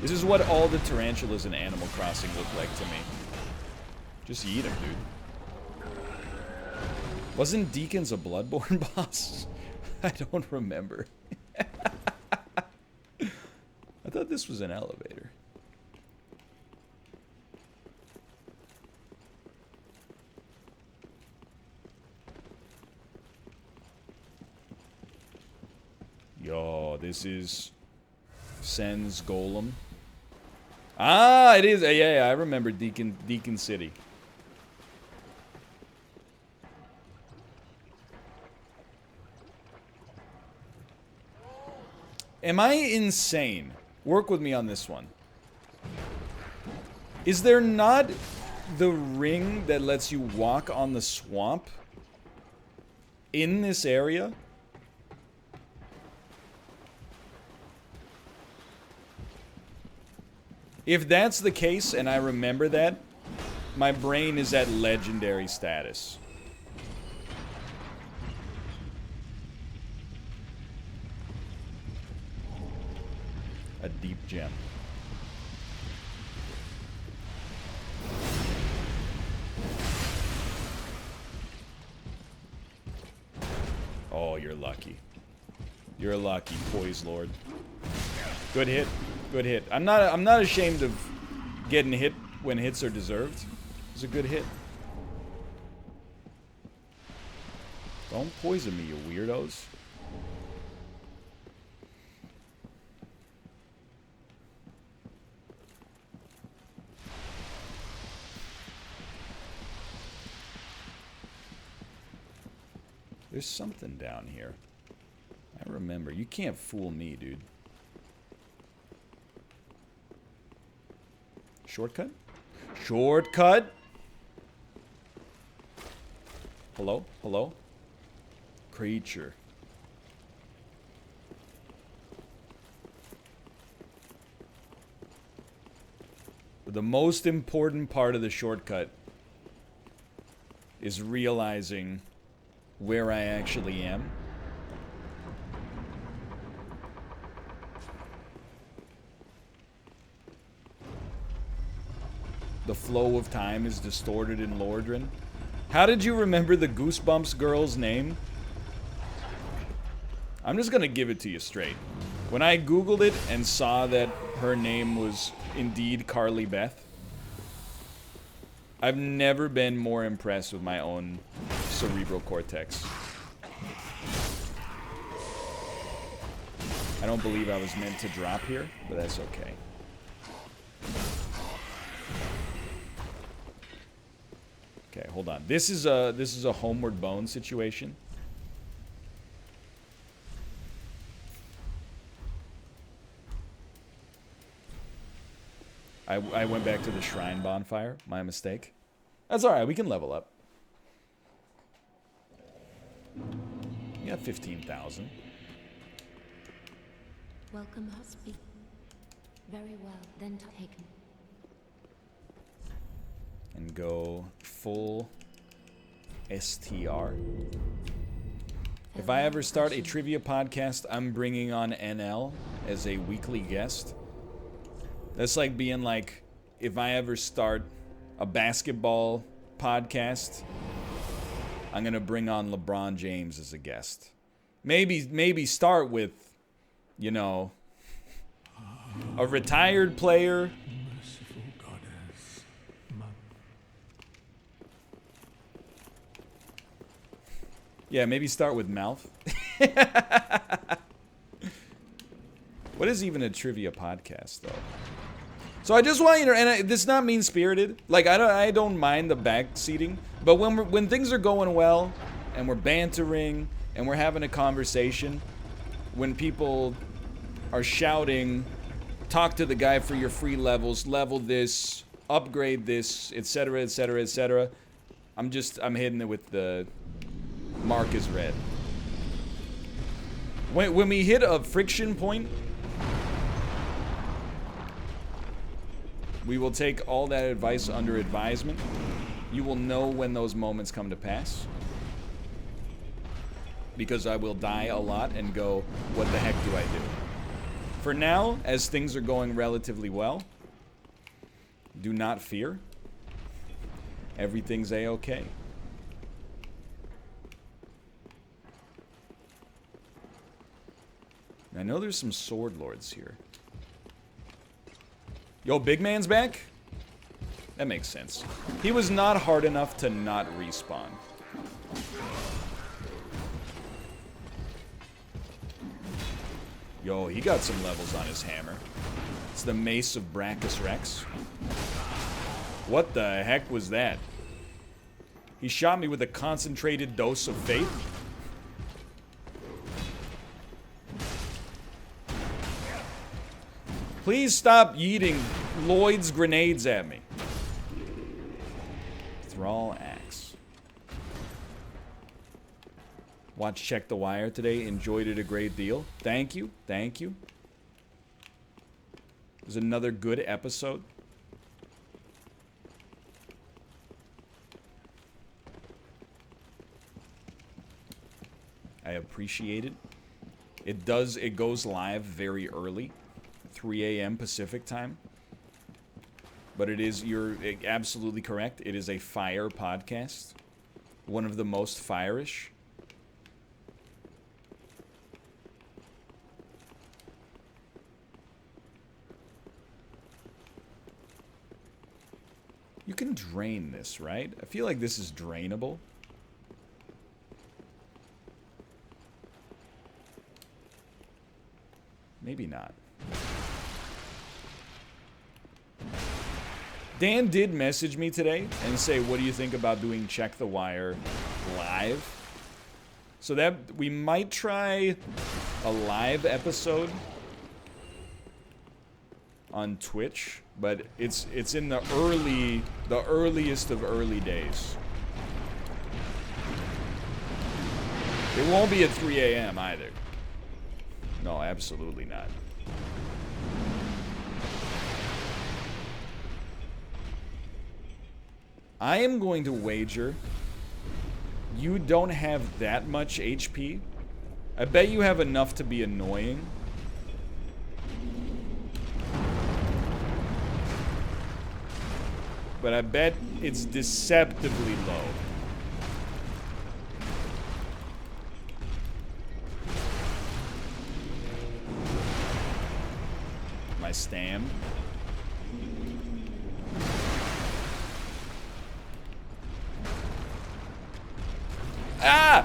This is what all the tarantulas in Animal Crossing look like to me. Just eat them, dude. Wasn't Deacons a Bloodborne boss? I don't remember. I thought this was an elevator. Yo, this is Sen's Golem. Ah, it is. Yeah, I remember Deacon City. Am I insane? Work with me on this one. Is there not the ring that lets you walk on the swamp in this area? If that's the case, and I remember that, my brain is at legendary status. A deep gem. Oh, you're lucky. You're lucky, Poise Lord. Good hit. Good hit. I'm not ashamed of getting hit when hits are deserved. It's a good hit. Don't poison me, you weirdos. There's something down here. I remember. You can't fool me, dude. Shortcut? Shortcut? Hello? Hello? Creature. The most important part of the shortcut is realizing where I actually am. The flow of time is distorted in Lordran. How did you remember the Goosebumps girl's name? I'm just gonna give it to you straight. When I googled it and saw that her name was indeed Carly Beth, I've never been more impressed with my own cerebral cortex. I don't believe I was meant to drop here, but that's okay. Okay, hold on. This is a Homeward Bone situation. I went back to the shrine bonfire. My mistake. That's alright, we can level up. We got 15,000. Welcome, husband. Very well, then taken. And go full STR. If I ever start a trivia podcast, I'm bringing on NL as a weekly guest. That's like being like, if I ever start a basketball podcast, I'm gonna bring on LeBron James as a guest. Maybe start with, you know, a retired player. Yeah, maybe start with mouth. What is even a trivia podcast, though? So I just want you to, and this is not mean-spirited. Like, I don't mind the back seating, but when things are going well, and we're bantering, and we're having a conversation, when people are shouting, talk to the guy for your free levels, level this, upgrade this, etc., etc., etc., I'm hitting it with the mark is red. When we hit a friction point, we will take all that advice under advisement. You will know when those moments come to pass. Because I will die a lot and go, what the heck do I do? For now, as things are going relatively well, do not fear. Everything's a-okay. I know there's some sword lords here. Yo, big man's back? That makes sense. He was not hard enough to not respawn. Yo, he got some levels on his hammer. It's the Mace of Brachus Rex. What the heck was that? He shot me with a concentrated dose of faith? Please stop yeeting Lloyd's grenades at me. Thrall axe. Watch Check the Wire today. Enjoyed it a great deal. Thank you. Thank you. It was another good episode. I appreciate it. It goes live very early. 3 a.m. Pacific time. But it is, you're absolutely correct. It is a fire podcast. One of the most fire-ish. You can drain this, right? I feel like this is drainable. Maybe not. Dan did message me today and say, what do you think about doing Check the Wire live? So that we might try a live episode on Twitch, but it's in the earliest of early days. It won't be at 3 a.m. either. No, absolutely not. I am going to wager you don't have that much HP. I bet you have enough to be annoying. But I bet it's deceptively low. My stam. Ah!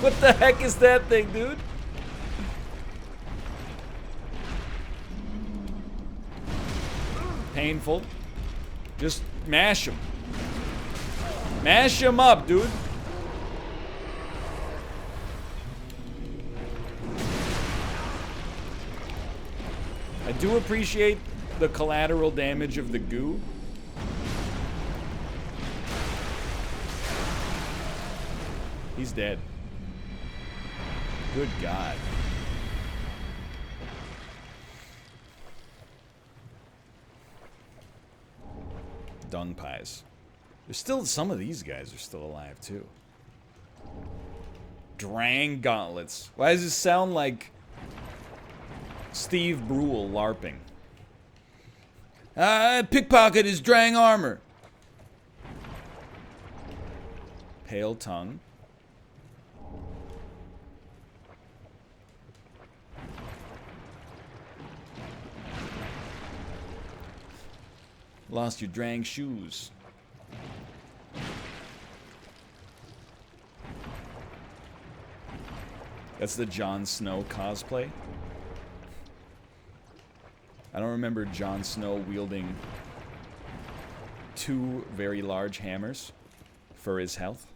What the heck is that thing, dude? Painful. Just mash him. Mash him up, dude. I do appreciate the collateral damage of the goo. He's dead. Good God. Dung pies. There's still some of these guys are still alive too. Drang gauntlets. Why does this sound like Steve Brule LARPing? Pickpocket his Drang armor. Pale tongue. Lost your Drang shoes. That's the Jon Snow cosplay. I don't remember Jon Snow wielding two very large hammers for his health.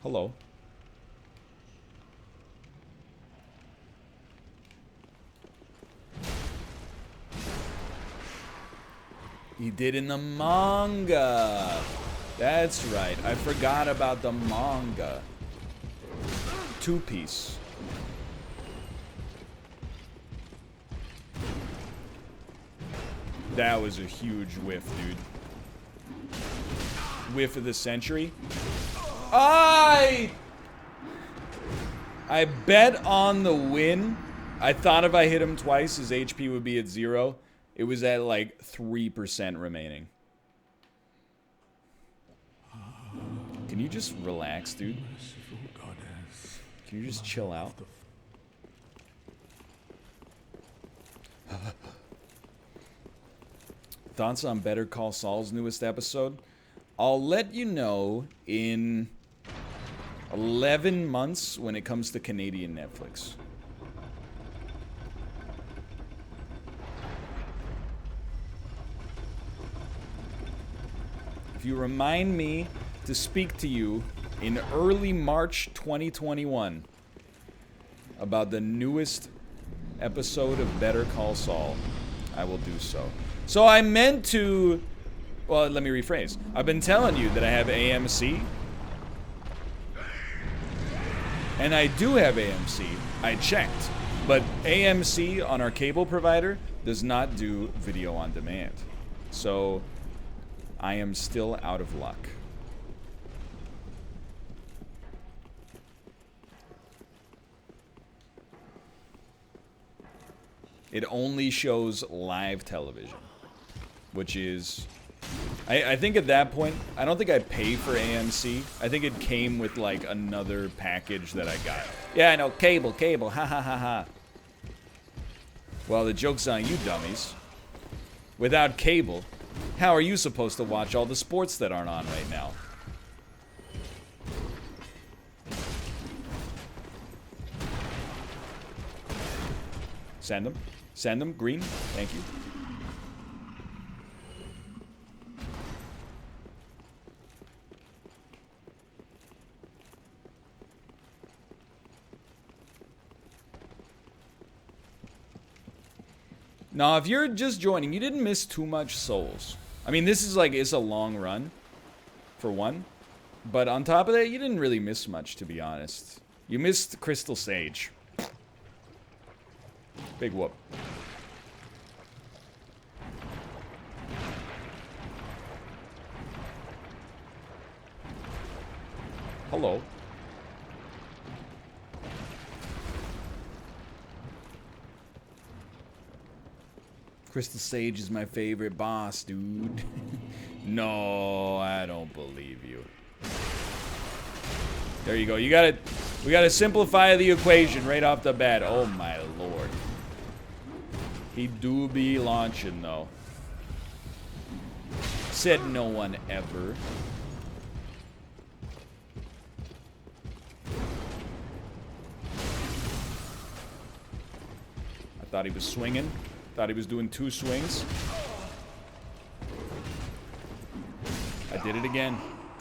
Hello. He did in the manga. That's right. I forgot about the manga. Two-piece. That was a huge whiff, dude. whiff of the century. I bet on the win. I thought if I hit him twice, his HP would be at 0. It was at like 3% remaining. Can you just relax, dude? Can you just chill out? Thoughts on Better Call Saul's newest episode? I'll let you know in 11 months when it comes to Canadian Netflix. If you remind me to speak to you in early March 2021 about the newest episode of Better Call Saul, I will do so. So I meant to... Well, let me rephrase. I've been telling you that I have AMC. And I do have AMC. I checked. But AMC on our cable provider does not do video on demand. So I am still out of luck. It only shows live television, which is... I think at that point, I don't think I pay for AMC. I think it came with like another package that I got. Yeah, I know, cable, ha ha ha ha. Well, the joke's on you dummies. Without cable, how are you supposed to watch all the sports that aren't on right now? Send them. Send them. Green. Thank you. Now, if you're just joining, you didn't miss too much Souls. I mean, this is like, it's a long run, for one. But on top of that, you didn't really miss much, to be honest. You missed Crystal Sage. Big whoop. Hello. Crystal Sage is my favorite boss, dude. No, I don't believe you. There you go. You gotta, we gotta simplify the equation right off the bat. Oh my lord. He do be launching though. Said no one ever. I thought he was swinging. Thought he was doing 2 swings. I did it again.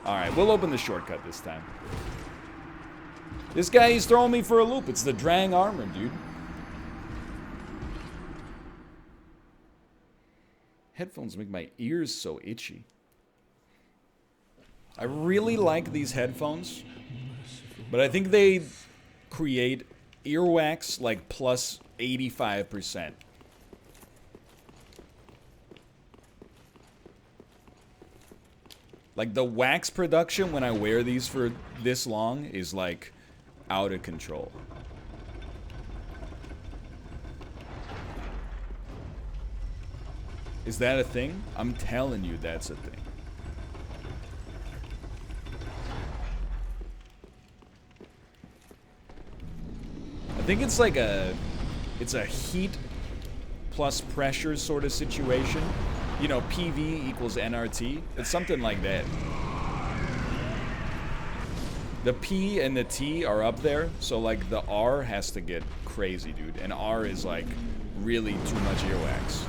Alright, we'll open the shortcut this time. This guy, he's throwing me for a loop. It's the Drang armor, dude. Headphones make my ears so itchy. I really like these headphones, but I think they create earwax like plus 85%. Like, the wax production when I wear these for this long is, like, out of control. Is that a thing? I'm telling you that's a thing. I think it's like it's a heat plus pressure sort of situation. You know, PV equals NRT. It's something like that. The P and the T are up there, so like the R has to get crazy, dude. And R is like really too much earwax.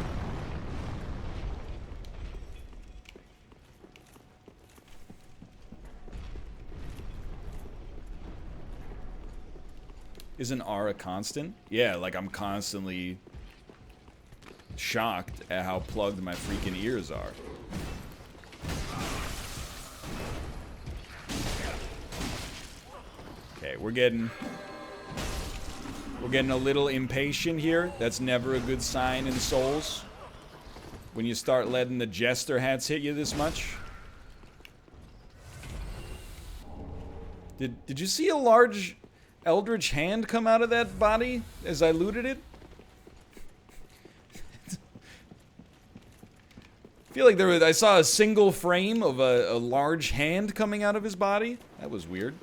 Isn't R a constant? Yeah, like I'm constantly shocked at how plugged my freaking ears are. Okay, we're getting a little impatient here. That's never a good sign in Souls. When you start letting the jester hats hit you this much. Did you see a large eldritch hand come out of that body as I looted it? I feel like I saw a single frame of a large hand coming out of his body. That was weird.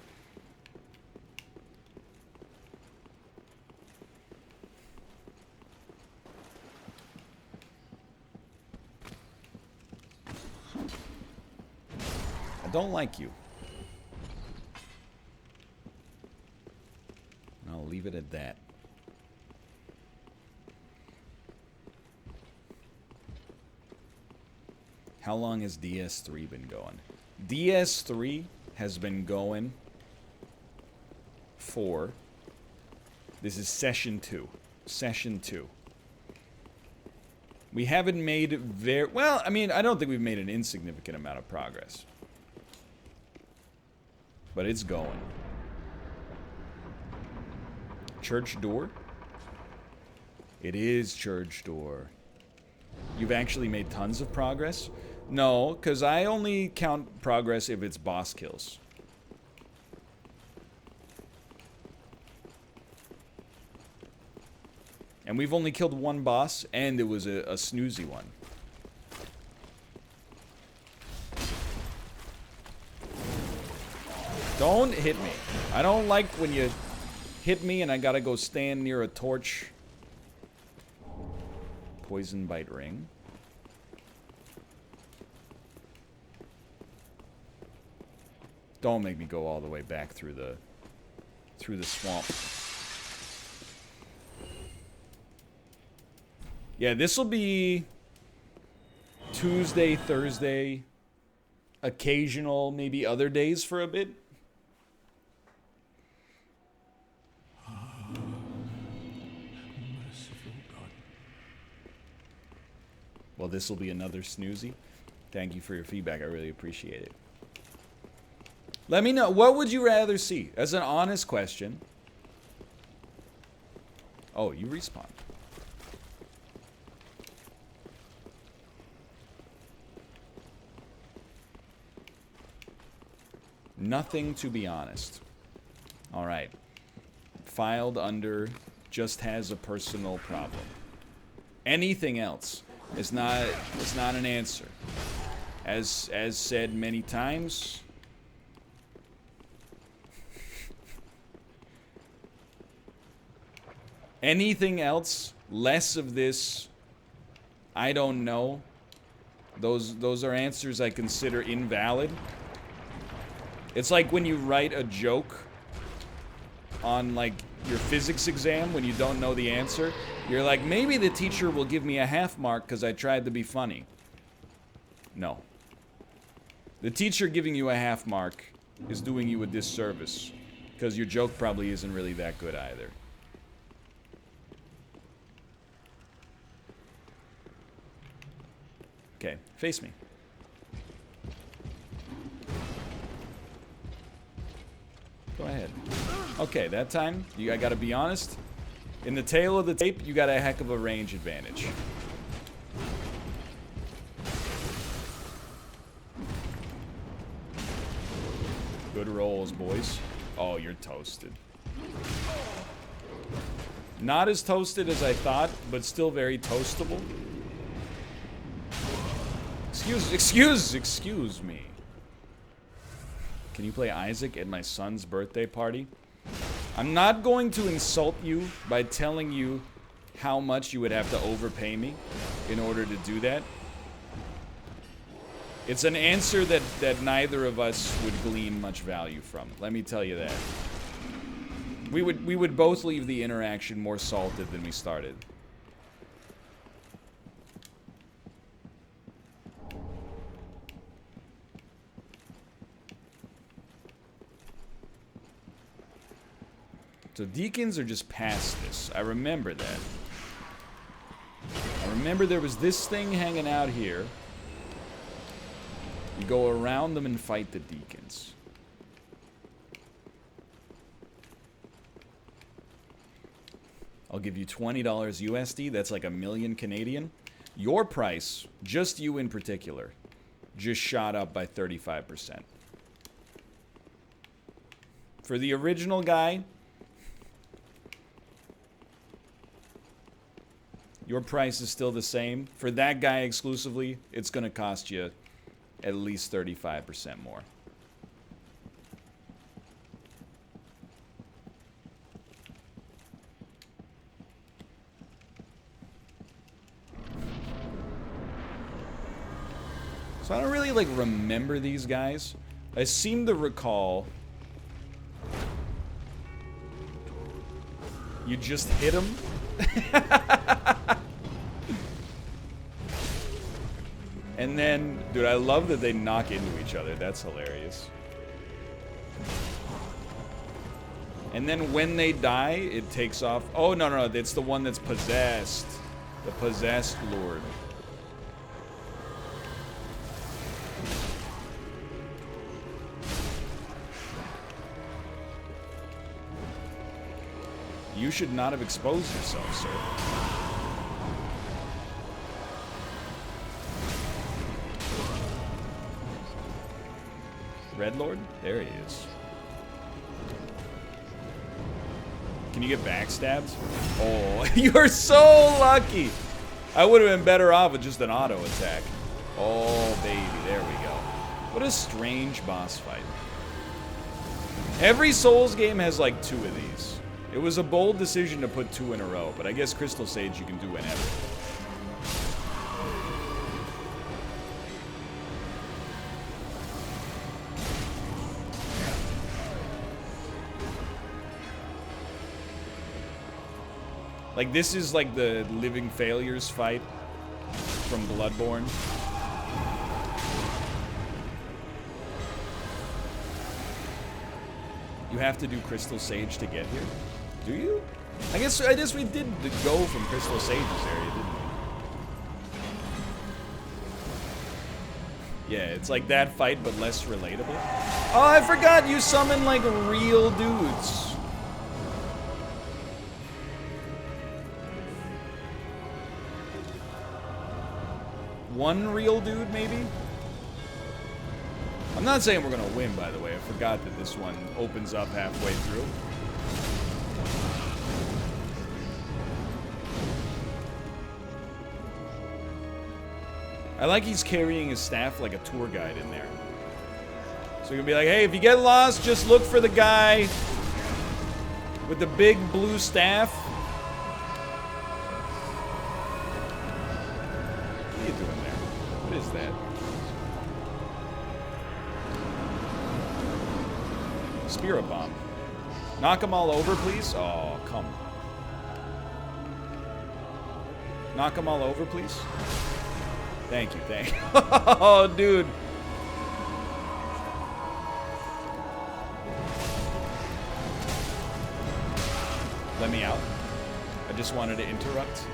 I don't like you. And I'll leave it at that. How long has DS3 been going? DS3 has been going for... This is session 2. Session 2. We haven't made very... Well, I mean, I don't think we've made an insignificant amount of progress. But it's going. Church door? It is church door. You've actually made tons of progress? No, because I only count progress if it's boss kills. And we've only killed one boss, and it was a snoozy one. Don't hit me. I don't like when you hit me and I gotta go stand near a torch. Poison bite ring. Don't make me go all the way back through the swamp. Yeah, this will be Tuesday, Thursday, occasional, maybe other days for a bit. Well, this will be another snoozy. Thank you for your feedback. I really appreciate it. Let me know. What would you rather see? As an honest question. Oh, you respawn. Nothing, to be honest. All right. Filed under just has a personal problem. Anything else is not an answer. As said many times. Anything else, less of this, I don't know. Those are answers I consider invalid. It's like when you write a joke on, like, your physics exam when you don't know the answer. You're like, maybe the teacher will give me a half mark because I tried to be funny. No. The teacher giving you a half mark is doing you a disservice because your joke probably isn't really that good either. Okay, face me. Go ahead. Okay, that time, I gotta be honest. In the tail of the tape, you got a heck of a range advantage. Good rolls, boys. Oh, you're toasted. Not as toasted as I thought, but still very toastable. Excuse me. Can you play Isaac at my son's birthday party? I'm not going to insult you by telling you how much you would have to overpay me in order to do that. It's an answer that neither of us would glean much value from. Let me tell you that. We would both leave the interaction more salted than we started. So Deacons are just past this. I remember that. I remember there was this thing hanging out here. You go around them and fight the Deacons. I'll give you $20 USD. That's like $1 million Canadian. Your price, just you in particular, just shot up by 35%. For the original guy, your price is still the same. For that guy exclusively, it's going to cost you at least 35% more. So I don't really, like, remember these guys. I seem to recall... You just hit him? And then... Dude, I love that they knock into each other. That's hilarious. And then when they die, it takes off... Oh, no, no, no. It's the one that's possessed. The possessed lord. You should not have exposed yourself, sir. Red Lord? There he is. Can you get backstabbed? Oh, you're so lucky! I would have been better off with just an auto attack. Oh, baby, there we go. What a strange boss fight. Every Souls game has like 2 of these. It was a bold decision to put 2 in a row, but I guess Crystal Sage you can do whenever. Like, this is like the Living Failures fight from Bloodborne. You have to do Crystal Sage to get here? Do you? I guess we did go from Crystal Sage's area, didn't we? Yeah, it's like that fight, but less relatable. Oh, I forgot you summon, like, real dudes. One real dude, maybe? I'm not saying we're gonna win, by the way. I forgot that this one opens up halfway through. I like he's carrying his staff like a tour guide in there. So you're gonna be like, hey, if you get lost, just look for the guy with the big blue staff. What are you doing there? What is that? Spirit bomb. Knock them all over, please. Oh, come. Knock them all over, please. Thank you, thank you. Oh, dude. Let me out. I just wanted to interrupt.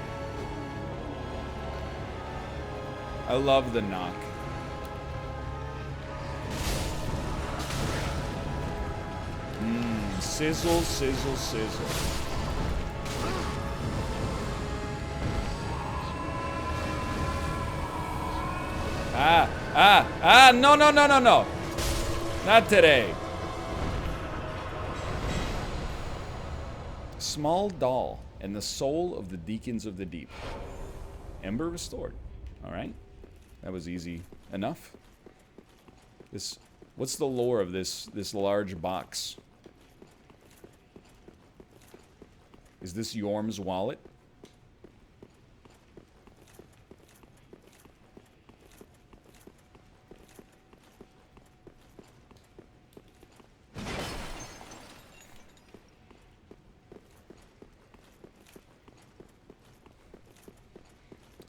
I love the knock. Sizzle, sizzle, sizzle. No, no, no, no, no. Not today. Small doll and the soul of the Deacons of the Deep. Ember restored. All right. That was easy enough. What's the lore of this large box? Is this Yorm's wallet?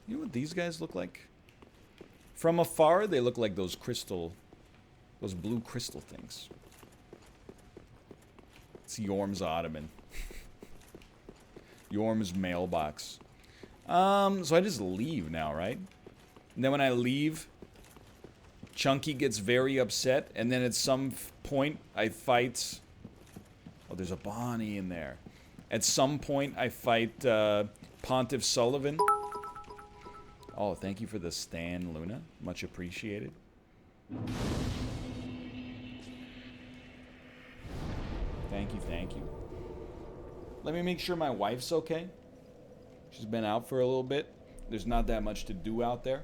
You know what these guys look like? From afar, they look like those blue crystal things. It's Yorm's ottoman. Yorm's mailbox. So I just leave now, right? And then when I leave, Chunky gets very upset, and then at some point I fight... Oh, there's a Bonnie in there. At some point I fight Pontiff Sullivan. Oh, thank you for the Stan, Luna. Much appreciated. Thank you, thank you. Let me make sure my wife's okay. She's been out for a little bit. There's not that much to do out there.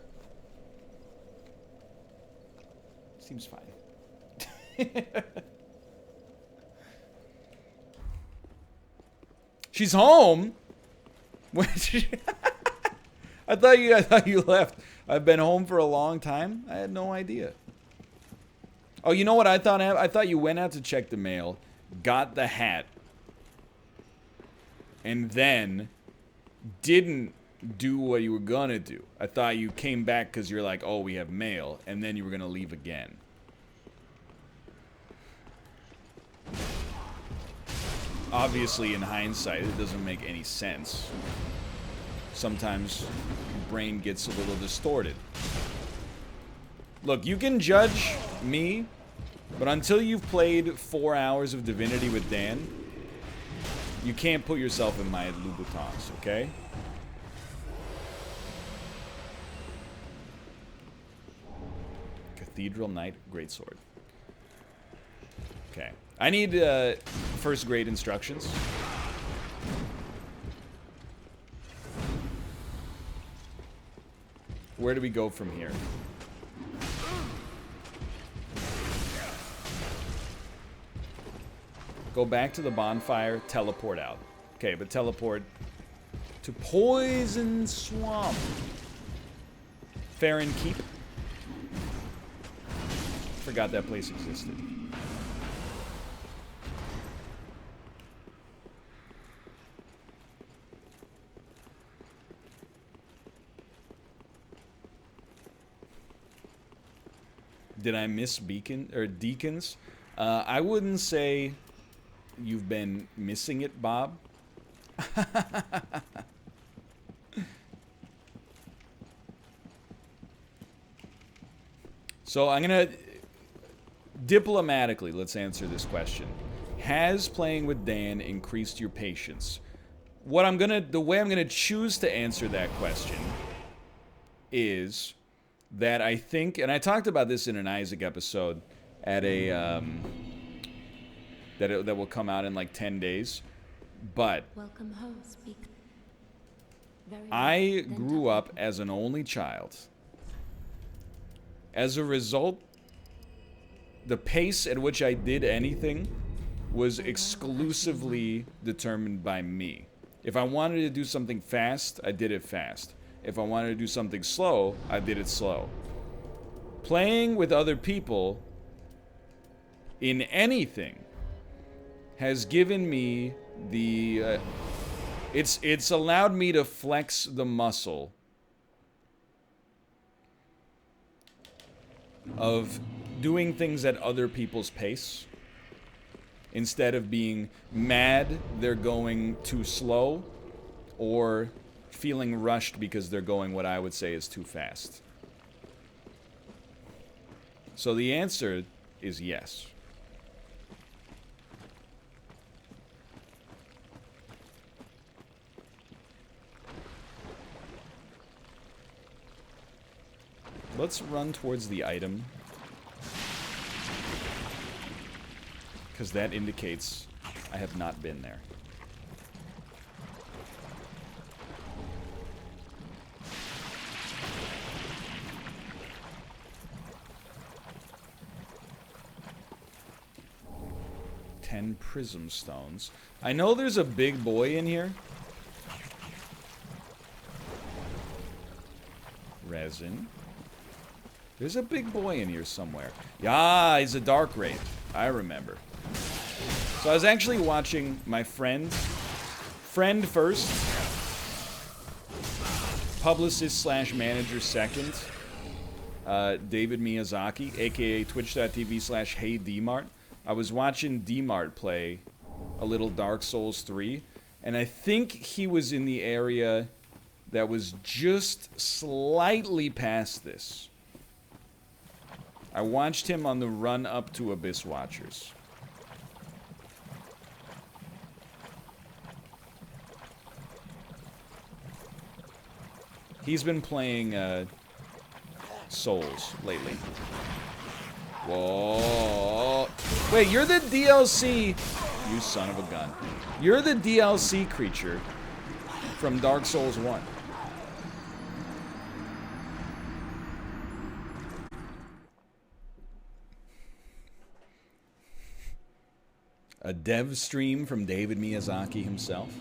Seems fine. She's home? I thought you left. I've been home for a long time. I had no idea. Oh, you know what I thought? I thought you went out to check the mail, got the hat, and then didn't do what you were gonna do. I thought you came back because you're like, oh, we have mail, and then you were gonna leave again. Obviously, in hindsight, it doesn't make any sense. Sometimes your brain gets a little distorted. Look, you can judge me, but until you've played 4 hours of Divinity with Dan, you can't put yourself in my Louboutins, okay? Cathedral Knight Greatsword. Okay. I need first grade instructions. Where do we go from here? Go back to the bonfire, teleport out. Okay, but teleport to Poison Swamp. Farron Keep. Forgot that place existed. Did I miss Deacons? I wouldn't say you've been missing it, Bob. So I'm gonna diplomatically, let's answer this question. Has playing with Dan increased your patience? The way I'm gonna choose to answer that question is that I think, and I talked about this in an Isaac episode at a that will come out in like 10 days, but Welcome home, speak. I grew up as an only child. As a result, the pace at which I did anything was exclusively determined by me. If I wanted to do something fast, I did it fast. If I wanted to do something slow, I did it slow. Playing with other people in anything has given me the... It's allowed me to flex the muscle of doing things at other people's pace instead of being mad they're going too slow or feeling rushed because they're going what I would say is too fast. So the answer is yes. Let's run towards the item, because that indicates I have not been there. Prism stones. I know there's a big boy in here. Resin. There's a big boy in here somewhere. Yeah, he's a dark wraith. I remember. So I was actually watching my friend first, publicist / manager second, David Miyazaki, aka twitch.tv/heydmart. I was watching Dmart play a little Dark Souls 3, and I think he was in the area that was just slightly past this. I watched him on the run up to Abyss Watchers. He's been playing Souls lately. Whoa. Wait, you're the DLC You son of a gun. You're the DLC creature from Dark Souls 1. A dev stream from David Miyazaki himself.